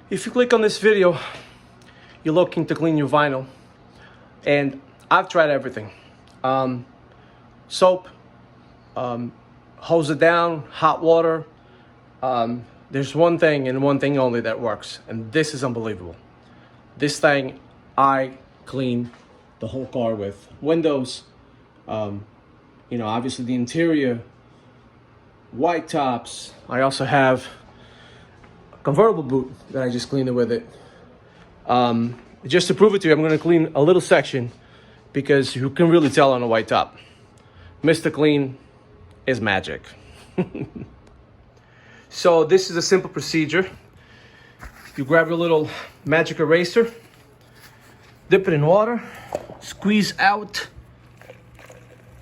If you click on this video, you're looking to clean your vinyl, and I've tried everything. Soap, hose it down, hot water. There's one thing and one thing only that works, and this is unbelievable. This thing I clean the whole car with. Windows, obviously the interior, white tops. I also have a convertible boot that I just cleaned it with it. Just to prove it to you, I'm gonna clean a little section because you can really tell on a white top. Mr. Clean is magic. So this is a simple procedure. You grab your little magic eraser, dip it in water, squeeze out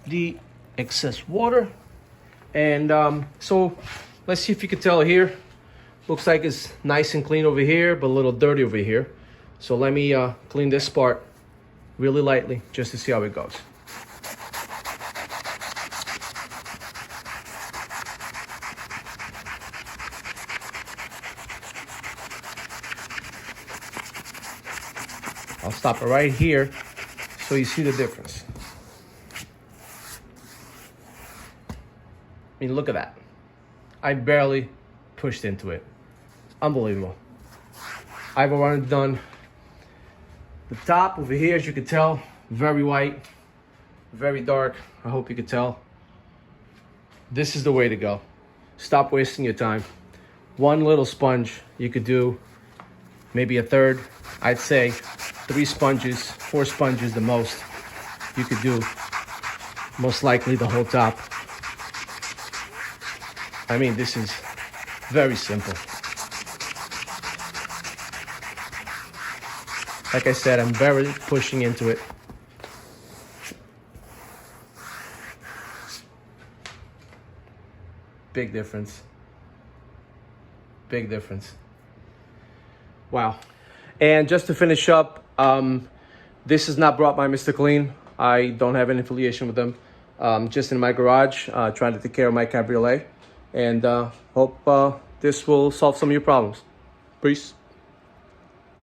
the excess water, and so let's see if you can tell here. Looks like it's nice and clean over here, but a little dirty over here. So let me clean this part really lightly just to see how it goes. I'll stop it right here so you see the difference. I mean, look at that. I barely pushed into it. Unbelievable. I've already done the top over here, as you can tell, very white, very dark. I hope you can tell. This is the way to go. Stop wasting your time. One little sponge, you could do maybe a third. I'd say 3 sponges, 4 sponges the most. You could do most likely the whole top. I mean, this is very simple. Like I said, I'm barely pushing into it. Big difference. Big difference. Wow. And just to finish up, this is not brought by Mr. Clean. I don't have any affiliation with them. Just in my garage, trying to take care of my cabriolet. And hope this will solve some of your problems. Peace.